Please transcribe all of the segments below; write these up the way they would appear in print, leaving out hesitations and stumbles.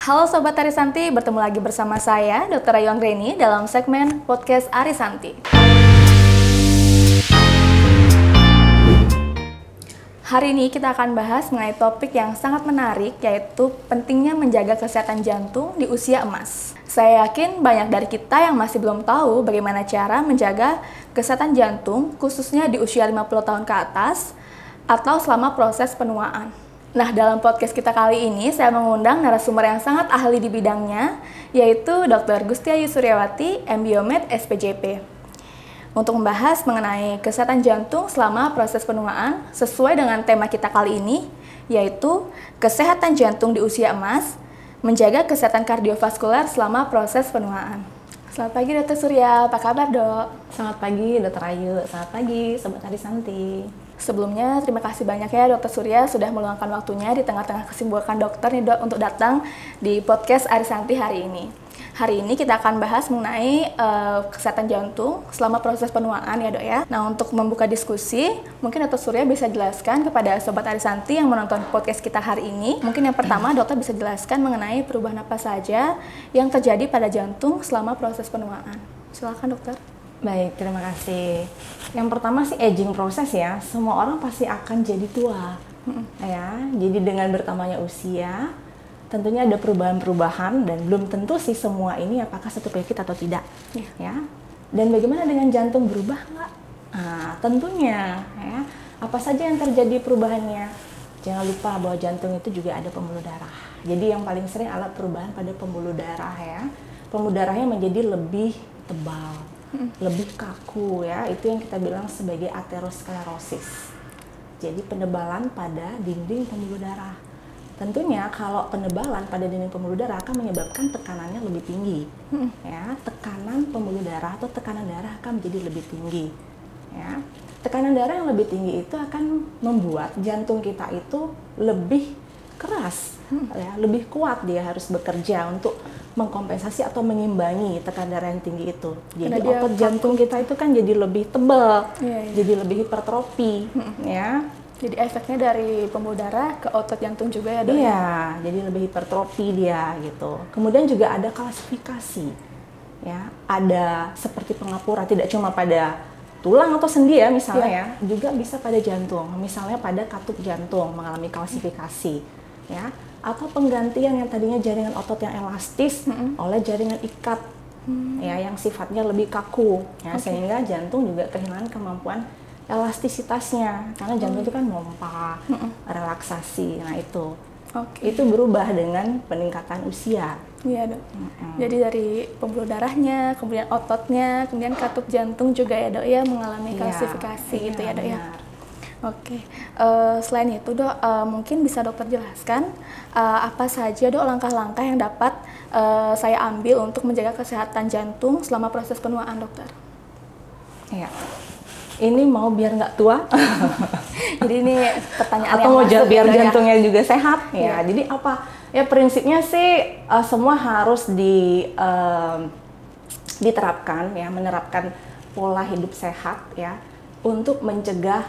Halo Sobat Arisanti, bertemu lagi bersama saya, Dr. Ayu Anggreni, dalam segmen Podcast Arisanti. Hari ini kita akan bahas mengenai topik yang sangat menarik, yaitu pentingnya menjaga kesehatan jantung di usia emas. Saya yakin banyak dari kita yang masih belum tahu bagaimana cara menjaga kesehatan jantung, khususnya di usia 50 tahun ke atas, atau selama proses penuaan. Nah, dalam podcast kita kali ini, saya mengundang narasumber yang sangat ahli di bidangnya, yaitu Dr. Gusti Ayu Suryawati, MBiomed SPJP. Untuk membahas mengenai kesehatan jantung selama proses penuaan, sesuai dengan tema kita kali ini, yaitu kesehatan jantung di usia emas, menjaga kesehatan kardiovaskuler selama proses penuaan. Selamat pagi Dr. Surya, apa kabar dok? Selamat pagi Dr. Ayu, selamat pagi Sobat Arisanti. Sebelumnya, terima kasih banyak ya Dr. Surya sudah meluangkan waktunya di tengah-tengah kesibukan dokter nih dok untuk datang di podcast Arisanti hari ini. Hari ini kita akan bahas mengenai kesehatan jantung selama proses penuaan ya dok ya. Nah, untuk membuka diskusi, mungkin Dr. Surya bisa jelaskan kepada Sobat Arisanti yang menonton podcast kita hari ini. Mungkin yang pertama dokter bisa jelaskan mengenai perubahan apa saja yang terjadi pada jantung selama proses penuaan. Silakan dokter. Baik, terima kasih. Yang pertama sih aging proses ya. Semua orang pasti akan jadi tua. Ya, jadi dengan bertambahnya usia, tentunya ada perubahan-perubahan dan belum tentu sih semua ini apakah satu penyakit atau tidak. Ya. Dan bagaimana dengan jantung, berubah nggak? Nah, tentunya ya, apa saja yang terjadi perubahannya? Jangan lupa bahwa jantung itu juga ada pembuluh darah. Jadi yang paling sering adalah perubahan pada pembuluh darah ya. Pembuluh darahnya menjadi lebih tebal, lebih kaku ya, itu yang kita bilang sebagai aterosklerosis. Jadi penebalan pada dinding pembuluh darah. Tentunya kalau penebalan pada dinding pembuluh darah akan menyebabkan tekanannya lebih tinggi. Ya, tekanan pembuluh darah atau tekanan darah akan menjadi lebih tinggi. Ya. Tekanan darah yang lebih tinggi itu akan membuat jantung kita itu lebih keras, ya, lebih kuat, dia harus bekerja untuk mengkompensasi atau mengimbangi tekanan darah yang tinggi itu. Jadi otot jantung kita itu kan jadi lebih tebal, jadi lebih hipertrofi, ya. Jadi efeknya dari pembuluh darah ke otot jantung juga ya dok? Iya, jadi lebih hipertrofi dia gitu. Kemudian juga ada kalsifikasi, ya. Ada seperti pengapuran, tidak cuma pada tulang atau sendi ya misalnya ya, juga bisa pada jantung. Misalnya pada katup jantung mengalami kalsifikasi, ya. Atau penggantian yang tadinya jaringan otot yang elastis oleh jaringan ikat, ya, yang sifatnya lebih kaku, ya, sehingga jantung juga kehilangan kemampuan elastisitasnya, karena jantung itu kan mompa, relaksasi, nah itu. Itu berubah dengan peningkatan usia. Iya dok. Jadi dari pembuluh darahnya, kemudian ototnya, kemudian katup jantung juga ya dok ya mengalami kalsifikasi gitu ya dok ya. Oke, selain itu dok, mungkin bisa dokter jelaskan apa saja dok langkah-langkah yang dapat saya ambil untuk menjaga kesehatan jantung selama proses penuaan dokter? Iya, ini mau biar nggak tua? Jadi ini pertanyaan atau yang mau biar ya, jantungnya juga sehat? Ya, jadi apa? Ya prinsipnya sih semua harus diterapkan ya, menerapkan pola hidup sehat ya untuk mencegah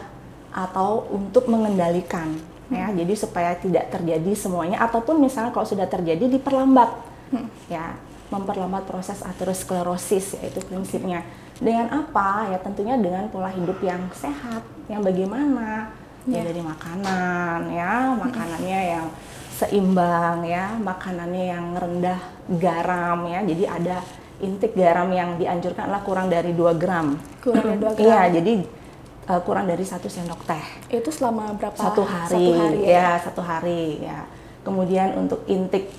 atau untuk mengendalikan ya, jadi supaya tidak terjadi semuanya, ataupun misalnya kalau sudah terjadi diperlambat ya, memperlambat proses aterosklerosis, yaitu prinsipnya. Dengan apa? Ya tentunya dengan pola hidup yang sehat, yang bagaimana? Ya dari makanan ya, makanannya yang seimbang ya, makanannya yang rendah garam ya, jadi ada intake garam yang dianjurkan adalah kurang dari 2 gram. Kurang dari 2 gram? Iya, jadi kurang dari 1 sendok teh. Itu selama berapa? 1 hari ya, 1 hari ya. Kemudian untuk intake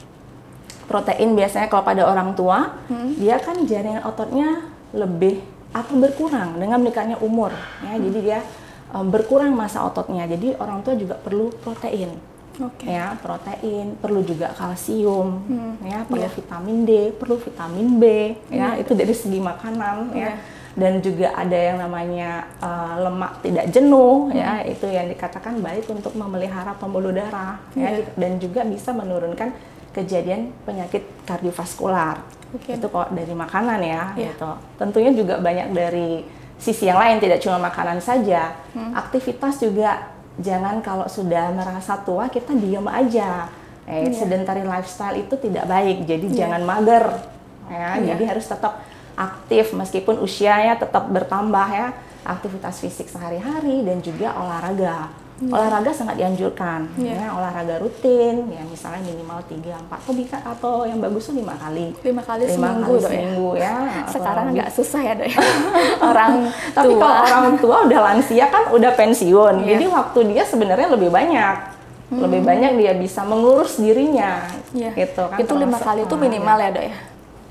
protein biasanya kalau pada orang tua, dia kan jaringan ototnya lebih atau berkurang dengan meningkatnya umur ya. Jadi dia berkurang massa ototnya. Jadi orang tua juga perlu protein. Ya, protein, perlu juga kalsium, ya, perlu vitamin D, perlu vitamin B, ya, itu dari segi makanan, ya. Dan juga ada yang namanya lemak tidak jenuh, ya, itu yang dikatakan baik untuk memelihara pembuluh darah, ya, dan juga bisa menurunkan kejadian penyakit kardiovaskular. Itu kok dari makanan ya, gitu. Tentunya juga banyak dari sisi yang lain, tidak cuma makanan saja, aktivitas juga. Jangan kalau sudah merasa tua kita diem aja, Sedentary lifestyle itu tidak baik, jadi jangan mager ya. Jadi harus tetap aktif meskipun usianya tetap bertambah ya. Aktivitas fisik sehari-hari dan juga olahraga. Olahraga sangat dianjurkan, ya, olahraga rutin, ya misalnya minimal 3-4 atau yang bagus tuh 5 kali. 5 kali seminggu ya. Sekarang agak susah ya Dok ya. Orang Tapi tua. kalau orang tua udah lansia kan udah pensiun, jadi waktu dia sebenarnya lebih banyak. Lebih banyak dia bisa mengurus dirinya, gitu kan. Itu 5 kali itu minimal ya Dok ya?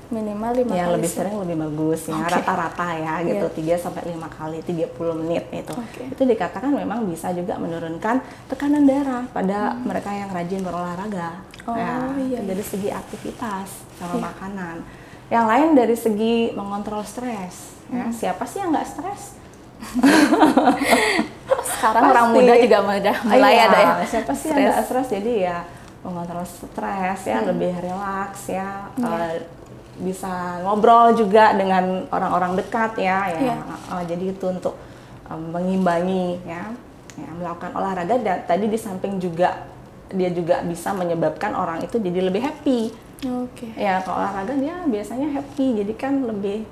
Minimal 5 kali. Ya lebih sering lebih bagus ya, rata-rata ya gitu, 3-5 kali 30 menit itu. Itu dikatakan memang bisa juga menurunkan tekanan darah pada mereka yang rajin berolahraga. Dari segi aktivitas sama makanan. Yang lain dari segi mengontrol stres. Ya, siapa sih yang nggak stres? Sekarang orang muda juga mulai ada ya. Siapa sih yang nggak stres? Jadi ya mengontrol stres ya, lebih relaks ya. Bisa ngobrol juga dengan orang-orang dekat ya. Jadi itu untuk mengimbangi ya, melakukan olahraga. Dan tadi di samping juga dia juga bisa menyebabkan orang itu jadi lebih happy. Ya kalau olahraga dia biasanya happy, jadi kan lebih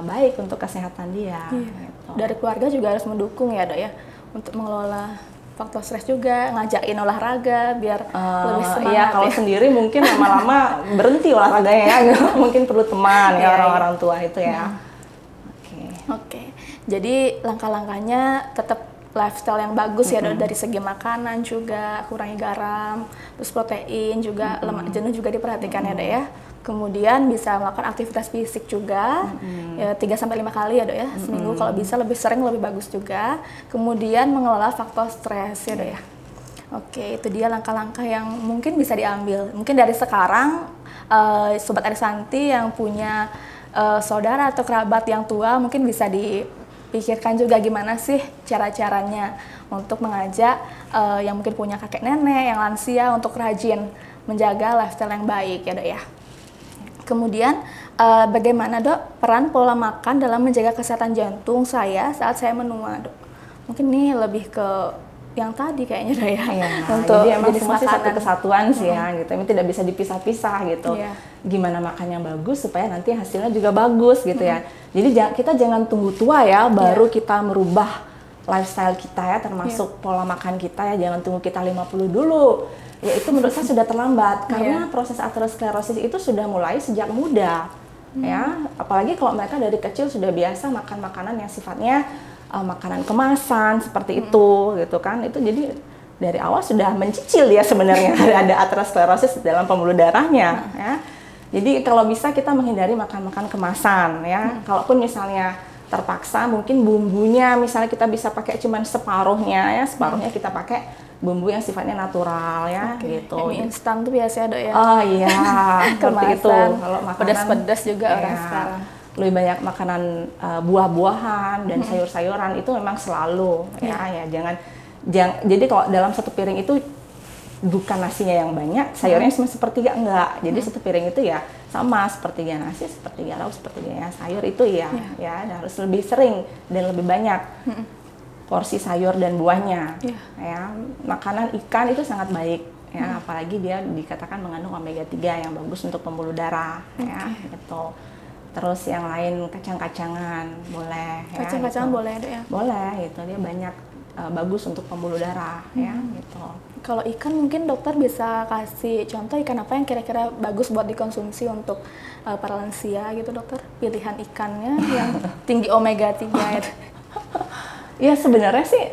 baik untuk kesehatan dia. Gitu. Dari keluarga juga harus mendukung ya Dok ya, untuk mengelola faktor stres juga, ngajakin olahraga biar lebih semangat. Iya, kalau sendiri mungkin lama-lama berhenti olahraganya ya, mungkin perlu teman ya orang-orang tua itu ya. Oke. Jadi langkah-langkahnya tetap lifestyle yang bagus ya Dok, dari segi makanan juga, kurangi garam, terus protein juga, lemak jenuh juga diperhatikan ya Dok ya. Kemudian bisa melakukan aktivitas fisik juga, 3-5 kali ya Dok ya, seminggu. Kalau bisa lebih sering lebih bagus juga. Kemudian mengelola faktor stres ya Dok ya. Oke, itu dia langkah-langkah yang mungkin bisa diambil. Mungkin dari sekarang, Sobat Arisanti yang punya saudara atau kerabat yang tua, mungkin bisa dipikirkan juga gimana sih cara-caranya untuk mengajak yang mungkin punya kakek nenek, yang lansia untuk rajin menjaga lifestyle yang baik ya Dok ya. Kemudian bagaimana Dok peran pola makan dalam menjaga kesehatan jantung saya saat saya menua Dok? Mungkin ini lebih ke yang tadi kayaknya Dok ya. Untuk jadi emang semua satu kesatuan sih ya gitu. Ini tidak bisa dipisah-pisah gitu. Gimana makan yang bagus supaya nanti hasilnya juga bagus gitu ya. Jadi kita jangan tunggu tua ya baru kita merubah lifestyle kita ya, termasuk pola makan kita ya. Jangan tunggu kita 50 dulu. Ya itu menurut saya sudah terlambat karena proses aterosklerosis itu sudah mulai sejak muda ya, apalagi kalau mereka dari kecil sudah biasa makan makanan yang sifatnya makanan kemasan seperti itu gitu kan. Itu jadi dari awal sudah mencicil ya sebenarnya ada aterosklerosis dalam pembuluh darahnya ya. Jadi kalau bisa kita menghindari makan-makan kemasan ya. Kalaupun misalnya terpaksa mungkin bumbunya misalnya kita bisa pakai cuman separuhnya ya, separuhnya kita pakai bumbu yang sifatnya natural ya gitu. Mie instan tuh biasanya Dok ya. Oh iya, seperti itu. Kalau makanan pedas-pedas juga orang sekarang. Lebih banyak makanan buah-buahan dan sayur-sayuran itu memang selalu ya jangan jadi kalau dalam satu piring itu bukan nasinya yang banyak, sayurnya cuma sepertiga enggak. Jadi satu piring itu ya sama sepertiga nasi, sepertiga lauk, sepertiga sayur itu ya harus lebih sering dan lebih banyak. Porsi sayur dan buahnya ya. Makanan ikan itu sangat baik ya, apalagi dia dikatakan mengandung omega 3 yang bagus untuk pembuluh darah ya gitu. Terus yang lain kacang-kacangan boleh ya. Kacang-kacangan boleh Dok ya. Boleh gitu, dia banyak bagus untuk pembuluh darah ya gitu. Kalau ikan mungkin dokter bisa kasih contoh ikan apa yang kira-kira bagus buat dikonsumsi untuk para lansia gitu Dokter? Pilihan ikannya yang tinggi omega 3 itu. Ya sebenarnya sih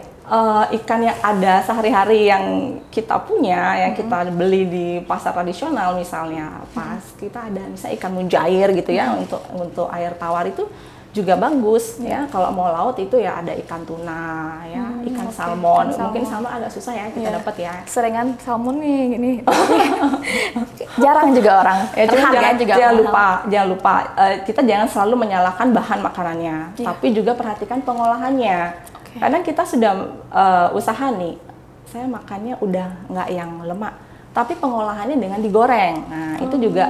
ikan yang ada sehari-hari yang kita punya, yang kita beli di pasar tradisional misalnya, pas kita ada misalnya ikan mujair gitu ya, untuk air tawar itu juga bagus ya. Kalau mau laut itu ya ada ikan tuna ya, ikan salmon. Mungkin salmon agak susah ya kita dapat ya. Seringan salmon nih gini. Jarang juga orang. Ya, jangan lupa kita jangan selalu menyalahkan bahan makanannya, tapi juga perhatikan pengolahannya. Kadang kita sudah usaha nih, saya makannya udah nggak yang lemak, tapi pengolahannya dengan digoreng. Nah itu juga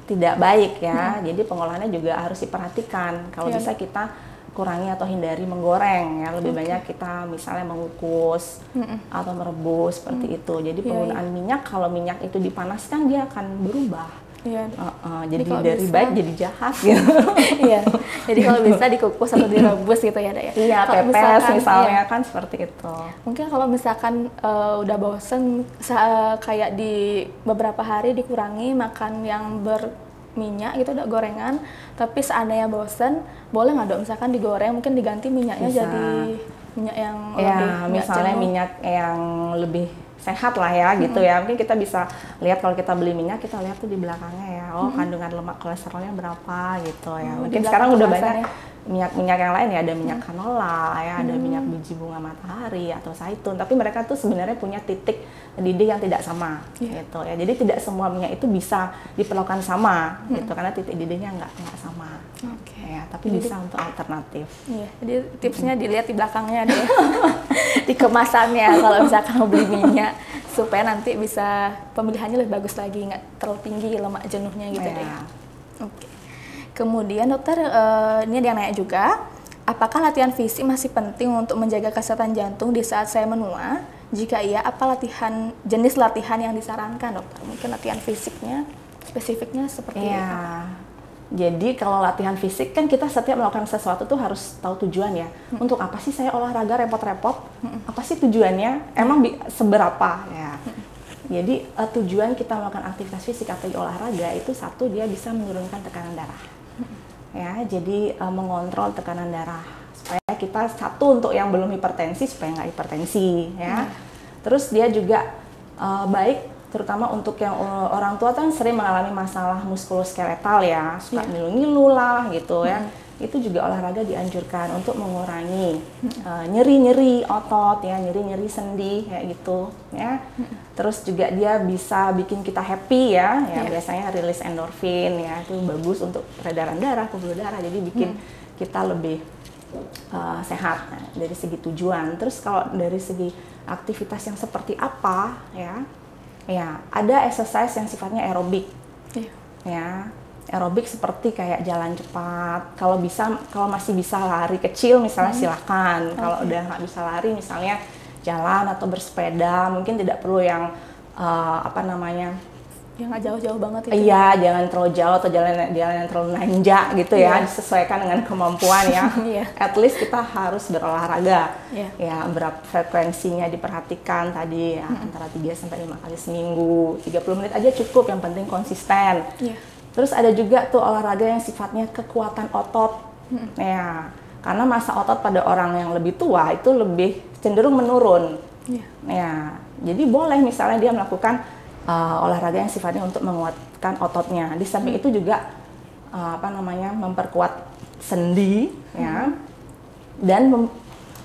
tidak baik ya. Jadi pengolahannya juga harus diperhatikan. Kalau bisa kita kurangi atau hindari menggoreng ya, lebih banyak kita misalnya mengukus atau merebus seperti itu. Jadi penggunaan minyak, kalau minyak itu dipanaskan dia akan berubah. Jadi dari baik jadi jahat gitu. Iya. Jadi kalau bisa dikukus atau direbus gitu ya, Dok ya. Iya, pepes misalnya kan seperti itu. Mungkin kalau misalkan udah bosen kayak di beberapa hari dikurangi makan yang berminyak gitu, udah gorengan, tapi seandainya bosen, boleh nggak, Dok, misalkan digoreng mungkin diganti minyaknya Bisa. jadi minyak yang Ya, lebih misalnya jenuh. minyak yang lebih sehat lah ya gitu ya. Mungkin kita bisa lihat kalau kita beli minyak, kita lihat tuh di belakangnya ya. Oh, kandungan lemak kolesterolnya berapa gitu ya. Mungkin di sekarang udah belakang banyak kemasannya. minyak-minyak yang lain ya, ada minyak canola ya, ada minyak biji bunga matahari atau zaitun. Tapi mereka tuh sebenarnya punya titik didih yang tidak sama gitu ya. Jadi tidak semua minyak itu bisa diperlakukan sama gitu, karena titik didihnya nggak sama. Oke. Ya, tapi bisa untuk alternatif. Iya, jadi tipsnya dilihat di belakangnya deh, di kemasannya kalau misalkan mau beli minyak, supaya nanti bisa pemilihannya lebih bagus lagi, nggak terlalu tinggi lemak jenuhnya gitu deh. Oke. Kemudian dokter, ini ada yang nanya juga, apakah latihan fisik masih penting untuk menjaga kesehatan jantung di saat saya menua? Jika iya, apa jenis latihan yang disarankan, dokter? Mungkin latihan fisiknya, spesifiknya seperti apa? Iya. Jadi kalau latihan fisik kan kita setiap melakukan sesuatu tuh harus tahu tujuan ya. Untuk apa sih saya olahraga repot-repot? Apa sih tujuannya? Emang seberapa ya? Jadi tujuan kita melakukan aktivitas fisik atau olahraga itu, satu, dia bisa menurunkan tekanan darah. Ya, jadi mengontrol tekanan darah supaya kita, satu, untuk yang belum hipertensi supaya nggak hipertensi ya. Terus dia juga baik terutama untuk yang orang tua kan sering mengalami masalah muskuloskeletal ya, suka ngilu-ngilu lah gitu ya. Itu juga olahraga dianjurkan untuk mengurangi nyeri-nyeri otot ya, nyeri-nyeri sendi kayak gitu ya. Terus juga dia bisa bikin kita happy ya, biasanya rilis endorfin ya, itu bagus untuk peredaran darah, pembuluh darah, jadi bikin kita lebih sehat. Nah, dari segi tujuan. Terus kalau dari segi aktivitas yang seperti apa ya, ada exercise yang sifatnya aerobik. Ya, aerobik seperti kayak jalan cepat. Kalau masih bisa lari kecil misalnya silakan. Kalau udah nggak bisa lari misalnya jalan atau bersepeda, mungkin tidak perlu yang yang nggak jauh-jauh banget itu. Iya, jangan terlalu jauh atau jalan yang terlalu nanjak gitu ya, disesuaikan dengan kemampuan ya. At least kita harus berolahraga. Ya, berapa frekuensinya diperhatikan tadi ya, antara 3 sampai 5 kali seminggu. 30 menit aja cukup, yang penting konsisten. Terus ada juga tuh olahraga yang sifatnya kekuatan otot. Ya, karena massa otot pada orang yang lebih tua itu lebih cenderung menurun. Ya, jadi boleh misalnya dia melakukan olahraga yang sifatnya untuk menguatkan ototnya. Di samping itu juga memperkuat sendi ya, dan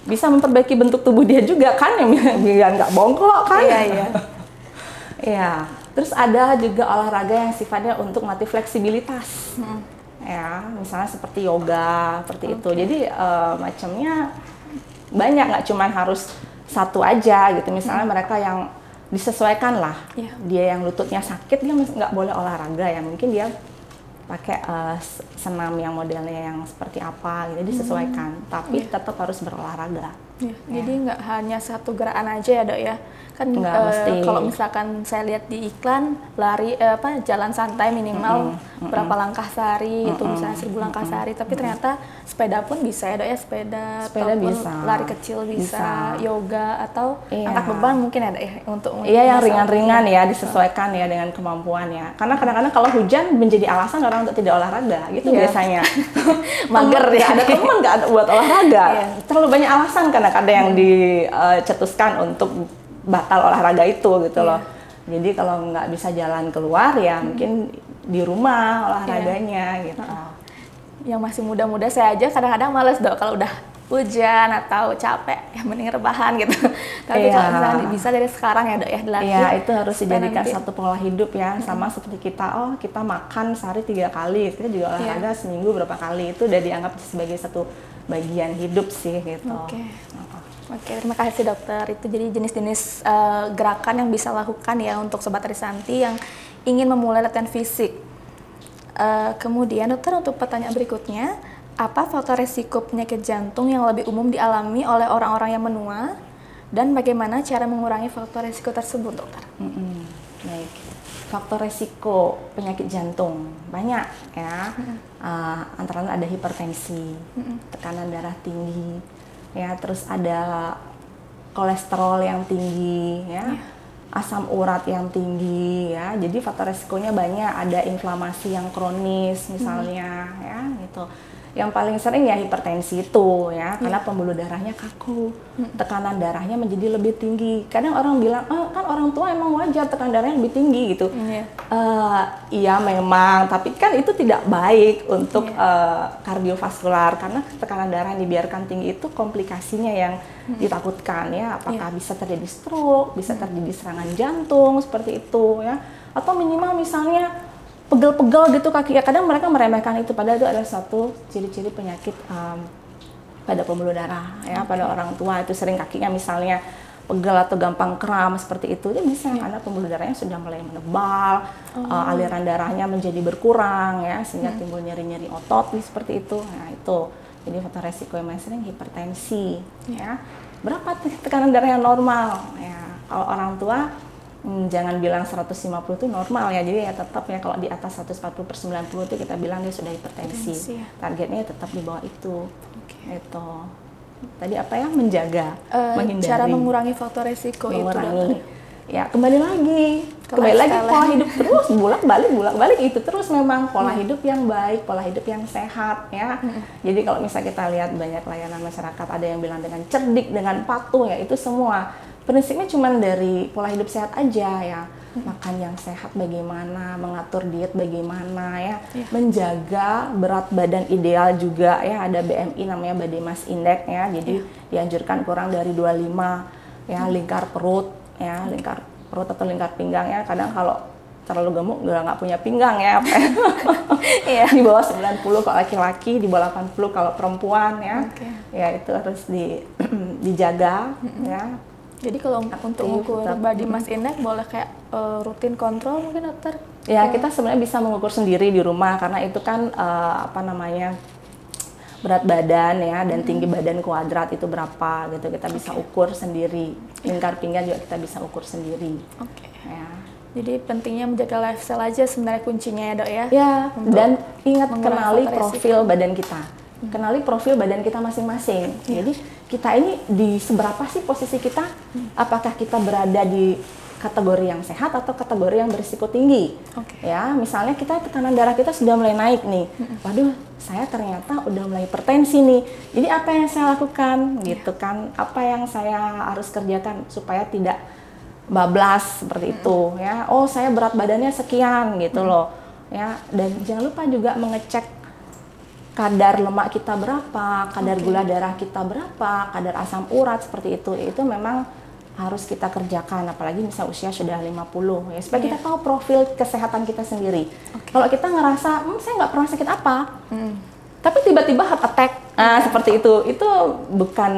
bisa memperbaiki bentuk tubuh dia juga kan, yang biar nggak bongkok kan. Iya. Terus ada juga olahraga yang sifatnya untuk melatih fleksibilitas. Ya, misalnya seperti yoga, seperti itu. Jadi macamnya banyak, nggak cuma harus satu aja gitu. Misalnya mereka yang disesuaikan lah, dia yang lututnya sakit, dia nggak boleh olahraga ya, mungkin dia pakai senam yang modelnya yang seperti apa gitu, disesuaikan, tapi tetap harus berolahraga. Jadi nggak hanya satu gerakan aja ya, Dok ya, kan kalau misalkan saya lihat di iklan lari jalan santai minimal berapa langkah sehari itu misalnya 1000 langkah sehari, tapi ternyata sepeda pun bisa ya, Dok ya, sepeda bisa, lari kecil bisa, yoga atau angkat beban mungkin ada ya untuk yang ringan-ringan ya, disesuaikan ya dengan kemampuan ya, karena kadang-kadang kalau hujan menjadi alasan orang untuk tidak olahraga gitu biasanya. Mager ya, ada teman nggak ada buat olahraga, terlalu banyak alasan karena ada yang dicetuskan untuk batal olahraga itu gitu loh. Jadi kalau nggak bisa jalan keluar ya mungkin di rumah olahraganya gitu. Yang masih muda-muda saya aja kadang-kadang males, Dok, kalau udah hujan atau capek ya mending rebahan gitu. Tapi kalau misalnya bisa dari sekarang ya, Dok ya, dilatih. Iya, itu harus dijadikan satu pola hidup ya, sama seperti kita kita makan sehari 3 kali, kita juga olahraga seminggu berapa kali, itu udah dianggap sebagai satu bagian hidup sih gitu. Oke, terima kasih dokter. Itu jadi jenis-jenis gerakan yang bisa lakukan ya untuk Sobat Trisanti yang ingin memulai latihan fisik. Kemudian dokter, untuk pertanyaan berikutnya, Apa faktor resiko penyakit jantung yang lebih umum dialami oleh orang-orang yang menua, dan bagaimana cara mengurangi faktor resiko tersebut, dokter? Baik, faktor resiko penyakit jantung banyak ya. Antara lain ada hipertensi, tekanan darah tinggi, ya, terus ada kolesterol yang tinggi, ya, asam urat yang tinggi, ya. Jadi faktor resikonya banyak. Ada inflamasi yang kronis misalnya, ya, gitu. Yang paling sering ya hipertensi itu, ya, karena pembuluh darahnya kaku, tekanan darahnya menjadi lebih tinggi. Kadang orang bilang, kan orang tua emang wajar tekanan darahnya lebih tinggi gitu. Iya memang, tapi kan itu tidak baik untuk kardiovaskular, karena tekanan darah yang dibiarkan tinggi itu komplikasinya yang ditakutkan, ya. Apakah bisa terjadi stroke, bisa terjadi serangan jantung seperti itu, ya, atau minimal misalnya pegel-pegel gitu kaki. Kadang mereka meremehkan itu, padahal itu adalah satu ciri-ciri penyakit pada pembuluh darah, ya. Pada orang tua itu sering kakinya misalnya pegel atau gampang kram seperti itu, dia bisa karena pembuluh darahnya sudah mulai menebal, aliran darahnya menjadi berkurang, ya, sehingga timbul nyeri-nyeri otot seperti itu. Nah, itu jadi faktor resiko yang sering hipertensi, ya. Berapa tekanan darah yang normal, ya? Kalau orang tua jangan bilang 150 itu normal, ya, jadi ya tetap, ya, kalau di atas 140/90 itu kita bilang dia sudah hipertensi. Targetnya tetap di bawah itu. Itu. Tadi apa ya? Menjaga, menghindari. Cara mengurangi faktor resiko itu. Ya, kembali lagi pola hidup terus bolak-balik itu terus, memang pola hidup yang baik, pola hidup yang sehat, ya. Jadi kalau misalnya kita lihat banyak layanan masyarakat, ada yang bilang dengan cerdik, dengan patuh, ya, itu semua prinsipnya cuma dari pola hidup sehat aja, ya. Makan yang sehat bagaimana, mengatur diet bagaimana, ya. Menjaga berat badan ideal juga, ya. Ada BMI namanya Body Mass Index, ya. Jadi dianjurkan kurang dari 25, ya, lingkar perut, ya, lingkar perut atau lingkar pinggang, ya. Kadang kalau terlalu gemuk nggak punya pinggang, ya. Di bawah 90 kalau laki-laki, di bawah 80 kalau perempuan, ya. Ya, itu harus dijaga, ya. Jadi kalau untuk mengukur body mass index boleh kayak rutin kontrol mungkin, dokter? Ya, kita sebenarnya bisa mengukur sendiri di rumah, karena itu kan berat badan, ya, dan tinggi badan kuadrat itu berapa gitu, kita bisa ukur sendiri. Lingkar pinggang juga kita bisa ukur sendiri. Ya. Jadi pentingnya menjaga lifestyle aja sebenarnya kuncinya, ya, dok, ya? Ya, dan ingat kenali profil badan kita. Kenali profil badan kita masing-masing. Jadi kita ini di seberapa sih posisi kita? Apakah kita berada di kategori yang sehat atau kategori yang berisiko tinggi? Ya, misalnya kita tekanan darah kita sudah mulai naik nih. Waduh, saya ternyata udah mulai hipertensi nih. Jadi apa yang saya lakukan? Gitu kan? Apa yang saya harus kerjakan supaya tidak bablas seperti itu, ya? Oh, saya berat badannya sekian gitu loh, ya. Dan jangan lupa juga mengecek kadar lemak kita berapa, kadar gula darah kita berapa, kadar asam urat seperti itu. Itu memang harus kita kerjakan, apalagi misal usia sudah 50, ya, supaya kita tahu profil kesehatan kita sendiri. Kalau kita ngerasa, saya nggak pernah sakit apa, tapi tiba-tiba heart attack, seperti itu bukan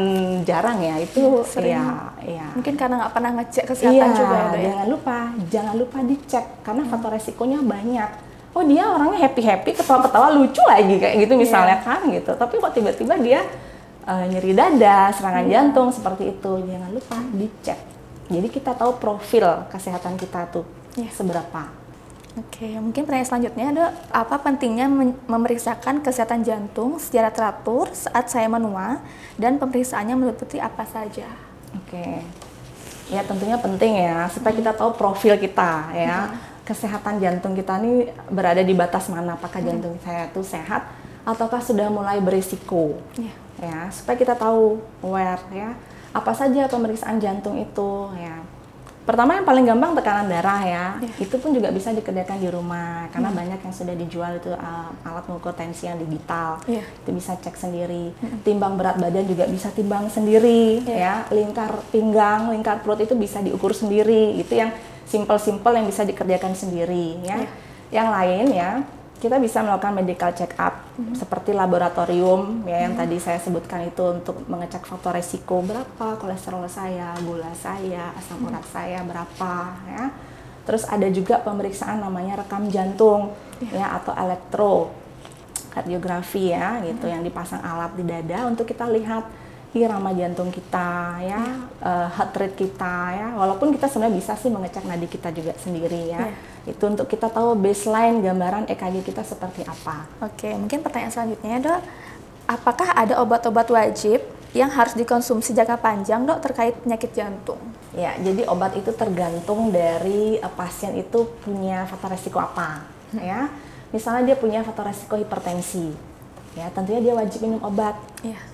jarang, ya, itu ya. Mungkin karena nggak pernah ngecek kesehatan juga, ya. Jangan lupa dicek, karena faktor resikonya banyak. Oh, dia orangnya happy-happy, ketawa-ketawa, lucu lagi kayak gitu misalnya, kan gitu. Tapi kok tiba-tiba dia nyeri dada, serangan jantung seperti itu. Jangan lupa dicek. Jadi kita tahu profil kesehatan kita tuh seberapa. Mungkin pertanyaan selanjutnya, Dok, apa pentingnya memeriksakan kesehatan jantung secara teratur saat saya menua, dan pemeriksaannya meliputi apa saja? Ya, tentunya penting, ya, supaya kita tahu profil kita, ya. Kesehatan jantung kita ini berada di batas mana, apakah jantung saya itu sehat ataukah sudah mulai berisiko, ya, supaya kita tahu aware, ya, apa saja pemeriksaan jantung itu, ya. Pertama yang paling gampang tekanan darah, ya, itu pun juga bisa dikerjakan di rumah, karena banyak yang sudah dijual itu alat mengukur tensi yang digital, itu bisa cek sendiri. Timbang berat badan juga bisa timbang sendiri, ya, lingkar pinggang, lingkar perut itu bisa diukur sendiri, itu yang simple-simple yang bisa dikerjakan sendiri, ya. Yang lain, ya, kita bisa melakukan medical check up seperti laboratorium, ya, yang tadi saya sebutkan itu untuk mengecek faktor resiko, berapa kolesterol saya, gula saya, asam urat saya berapa, ya. Terus ada juga pemeriksaan namanya rekam jantung, ya, atau elektro. kardiografi ya gitu, yang dipasang alat di dada untuk kita lihat irama jantung kita ya, heart rate kita ya. Walaupun kita sebenarnya bisa sih mengecek nadi kita juga sendiri ya. Itu untuk kita tahu baseline gambaran EKG kita seperti apa. Oke, mungkin pertanyaan selanjutnya Dok, apakah ada obat-obat wajib yang harus dikonsumsi jangka panjang Dok terkait penyakit jantung? Ya, jadi obat itu tergantung dari pasien itu punya faktor resiko apa ya. Misalnya dia punya faktor resiko hipertensi, ya tentunya dia wajib minum obat.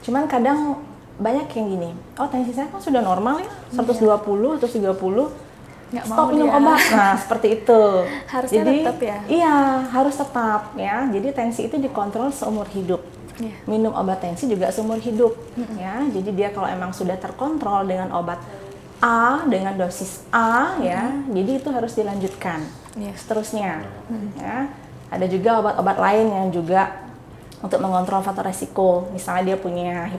Cuman kadang banyak yang gini, oh tensi saya kan sudah normal ya, 120, 130, stop minum obat. Nah, seperti itu. Harusnya jadi, tetap ya? Iya, harus tetap ya. Jadi tensi itu dikontrol seumur hidup. Minum obat tensi juga seumur hidup ya. Jadi dia kalau emang sudah terkontrol dengan obat A, dengan dosis A ya, jadi itu harus dilanjutkan. Seterusnya ya. Ada juga obat-obat lain yang juga untuk mengontrol faktor resiko, misalnya dia punya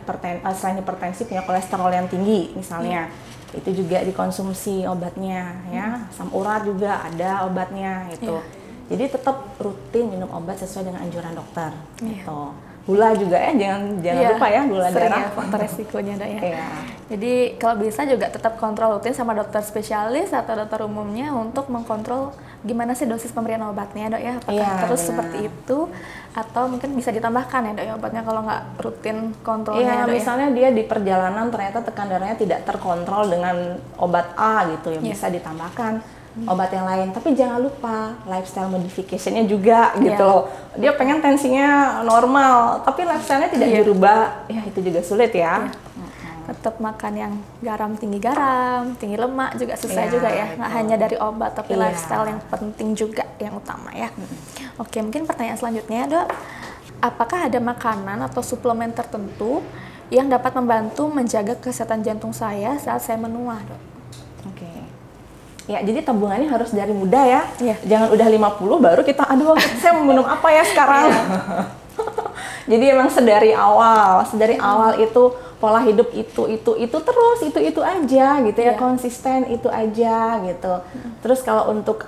selain hipertensi punya kolesterol yang tinggi misalnya, itu juga dikonsumsi obatnya ya. Asam urat juga ada obatnya gitu. Jadi tetap rutin minum obat sesuai dengan anjuran dokter gitu. Gula juga ya, jangan lupa ya, gula darah ya, faktor resikonya Dok ya. Jadi kalau bisa juga tetap kontrol rutin sama dokter spesialis atau dokter umumnya untuk mengkontrol gimana sih dosis pemberian obatnya Dok ya, apakah terus seperti itu atau mungkin bisa ditambahkan ya Dok ya obatnya kalau nggak rutin kontrolnya Dok ya. Misalnya dia di perjalanan ternyata tekan darahnya tidak terkontrol dengan obat A gitu ya, bisa ditambahkan obat yang lain, tapi jangan lupa lifestyle modification-nya juga gitu loh. Dia pengen tensinya normal, tapi lifestyle-nya tidak dirubah, ya itu juga sulit ya. Tetap makan yang tinggi garam, tinggi lemak juga susah juga ya. Nggak hanya dari obat, tapi lifestyle yang penting juga yang utama ya. Oke, mungkin pertanyaan selanjutnya Dok, apakah ada makanan atau suplemen tertentu yang dapat membantu menjaga kesehatan jantung saya saat saya menua Dok? Ya, jadi tabungannya harus dari muda ya. Jangan udah 50 baru kita, aduh saya mau minum apa ya sekarang. Jadi emang sedari awal itu pola hidup itu terus itu aja gitu ya, konsisten itu aja gitu. Terus kalau untuk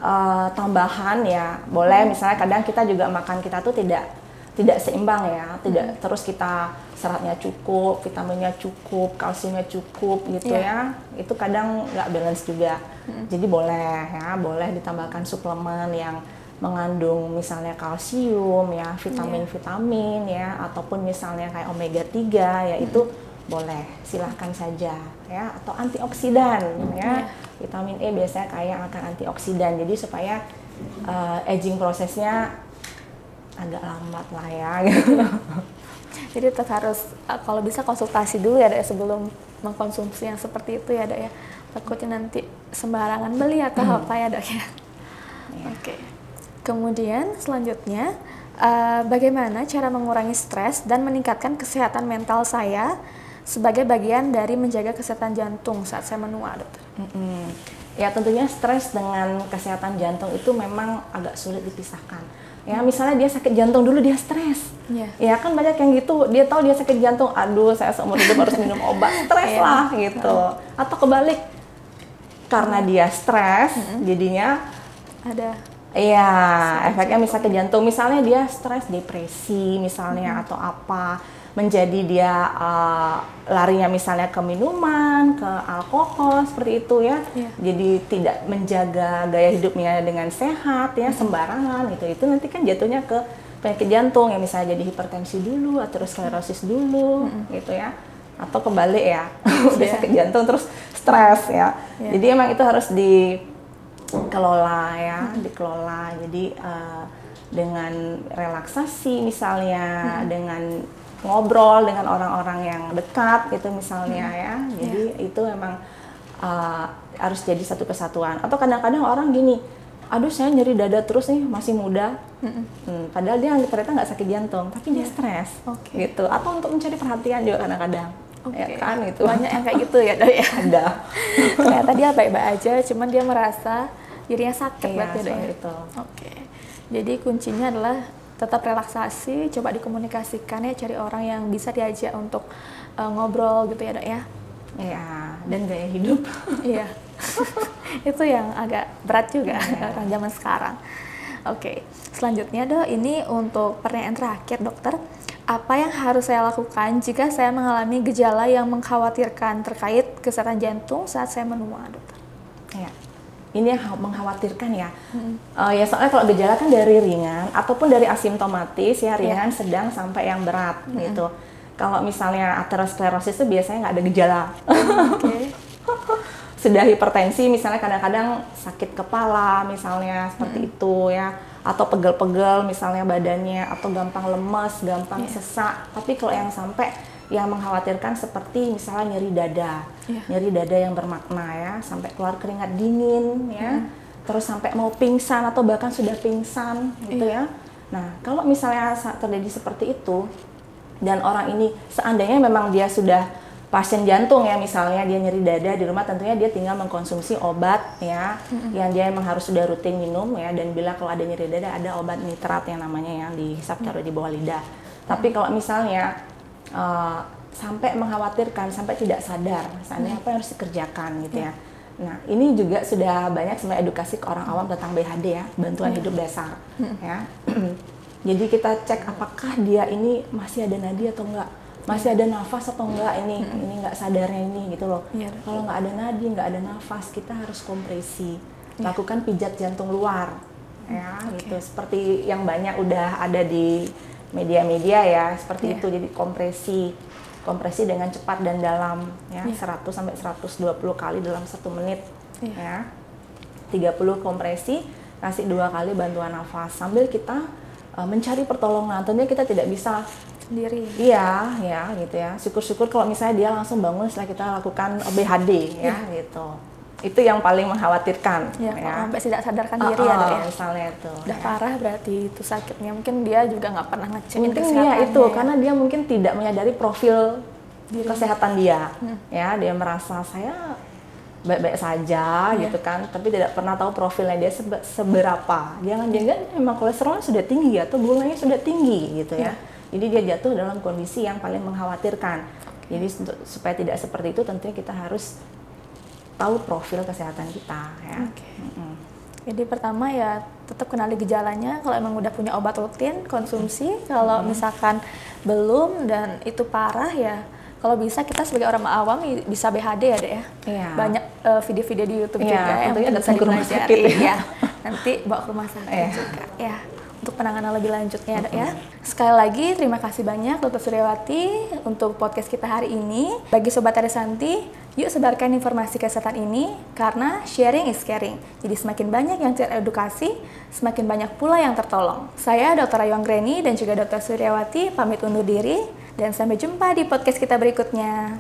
tambahan ya boleh, misalnya kadang kita juga makan kita tuh tidak seimbang ya, tidak terus kita seratnya cukup, vitaminnya cukup, kalsiumnya cukup gitu ya. Itu kadang nggak balance juga. Jadi boleh ditambahkan suplemen yang mengandung misalnya kalsium ya, vitamin-vitamin ya, ataupun misalnya kayak omega 3 ya, itu boleh, silahkan saja ya. Atau antioksidan ya. Vitamin E biasanya kaya akan antioksidan. Jadi supaya aging prosesnya agak lambat lah ya gitu. Jadi tetap harus kalau bisa konsultasi dulu ya Dok sebelum mengkonsumsi yang seperti itu ya Dok ya. Takutnya nanti sembarangan beli atau apa ya Dok ya. Oke. Kemudian selanjutnya bagaimana cara mengurangi stres dan meningkatkan kesehatan mental saya sebagai bagian dari menjaga kesehatan jantung saat saya menua Dokter? Ya tentunya stres dengan kesehatan jantung itu memang agak sulit dipisahkan. Ya misalnya dia sakit jantung dulu dia stres, ya kan banyak yang gitu, dia tahu dia sakit jantung, aduh saya seumur hidup harus minum obat, stres lah gitu. Atau kebalik, karena dia stres, jadinya ada efeknya misalnya ke jantung, misalnya dia stres depresi misalnya atau apa, menjadi dia larinya misalnya ke minuman, ke alkohol seperti itu ya. Jadi tidak menjaga gaya hidupnya dengan sehat ya, sembarangan gitu. Itu nanti kan jatuhnya ke penyakit jantung ya, misalnya jadi hipertensi dulu atau sklerosis dulu gitu ya. Atau kebalik ya, udah sakit jantung terus stres ya. Jadi emang itu harus dikelola ya, dikelola. Jadi dengan relaksasi misalnya, dengan ngobrol dengan orang-orang yang dekat gitu misalnya ya. Jadi itu memang harus jadi satu kesatuan. Atau kadang-kadang orang gini, aduh saya nyeri dada terus nih, masih muda. Padahal dia ternyata nggak sakit jantung, tapi dia stres gitu. Atau untuk mencari perhatian juga kadang-kadang. Ya kan itu. Banyak yang kayak gitu ya Dok ya. Ada. Ternyata dia baik-baik aja, cuman dia merasa dirinya sakit berarti Dok ya. Jadi kuncinya adalah tetap relaksasi, coba dikomunikasikan ya, cari orang yang bisa diajak untuk ngobrol gitu ya Dok ya. Iya, dan gaya hidup. Iya. Itu yang agak berat juga orang zaman sekarang. Oke, selanjutnya dok, ini untuk pertanyaan terakhir dokter. Apa yang harus saya lakukan jika saya mengalami gejala yang mengkhawatirkan terkait kesehatan jantung saat saya menua, dokter? Ya, ini yang mengkhawatirkan ya. Ya soalnya kalau gejala kan dari ringan ataupun dari asimptomatis ya, ringan, sedang sampai yang berat gitu. Kalau misalnya aterosklerosis itu biasanya nggak ada gejala. Oke. Sudah hipertensi misalnya kadang-kadang sakit kepala misalnya seperti itu ya, atau pegel-pegel misalnya badannya, atau gampang lemes, gampang sesak. Tapi kalau yang sampai yang mengkhawatirkan seperti misalnya nyeri dada, nyeri dada yang bermakna ya, sampai keluar keringat dingin ya, terus sampai mau pingsan atau bahkan sudah pingsan gitu ya. Nah kalau misalnya terjadi seperti itu dan orang ini seandainya memang dia sudah pasien jantung ya, misalnya dia nyeri dada di rumah, tentunya dia tinggal mengkonsumsi obat ya, yang dia memang harus sudah rutin minum ya, dan bila kalau ada nyeri dada ada obat nitrat yang namanya yang dihisap taruh di bawah lidah. Tapi kalau misalnya sampai mengkhawatirkan, sampai tidak sadar, seandainya apa yang harus dikerjakan gitu ya. Nah ini juga sudah banyak sebenarnya edukasi ke orang awam tentang BHD ya, bantuan hidup dasar ya. Jadi kita cek apakah dia ini masih ada nadi atau enggak, masih ada nafas atau enggak, ini nggak sadarnya ini gitu loh. Kalau nggak ada nadi, nggak ada nafas, kita harus kompresi, lakukan pijat jantung luar ya gitu, seperti yang banyak udah ada di media-media ya, seperti itu. Jadi kompresi dengan cepat dan dalam ya, 100 sampai 120 kali dalam 1 menit ya, 30 kompresi, kasih 2 kali bantuan nafas sambil kita mencari pertolongan. Tentunya kita tidak bisa Sendiri. Iya, ya gitu ya. Syukur-syukur kalau misalnya dia langsung bangun setelah kita lakukan BHD ya gitu. Itu yang paling mengkhawatirkan. Ya. Sampai tidak sadarkan diri ya dok ya. Misalnya itu. Udah parah berarti itu sakitnya. Mungkin dia juga nggak pernah ngecekin mungkin kesehatannya. Ya itu karena dia mungkin tidak menyadari profil kesehatan dia. Ya, dia merasa saya baik-baik saja gitu kan, tapi tidak pernah tahu profilnya dia seberapa. Jangan-jangan memang kolesterolnya sudah tinggi atau gulanya sudah tinggi gitu ya. Jadi dia jatuh dalam kondisi yang paling mengkhawatirkan. Jadi supaya tidak seperti itu tentunya kita harus tahu profil kesehatan kita ya. Jadi pertama ya tetap kenali gejalanya, kalau emang udah punya obat rutin konsumsi, kalau misalkan belum dan itu parah ya, kalau bisa kita sebagai orang awam bisa BHD ya deh ya. Banyak video-video di YouTube juga yang bisa dipelajari ya. Nanti bawa ke rumah sakit juga ya, untuk penanganan lebih lanjutnya dok ya. Sekali lagi terima kasih banyak Dr. Suryawati untuk podcast kita hari ini. Bagi Sobat Arisanti, yuk sebarkan informasi kesehatan ini karena sharing is caring. Jadi semakin banyak yang teredukasi, semakin banyak pula yang tertolong. Saya Dr. Ayu Anggreni dan juga Dr. Suryawati pamit undur diri dan sampai jumpa di podcast kita berikutnya.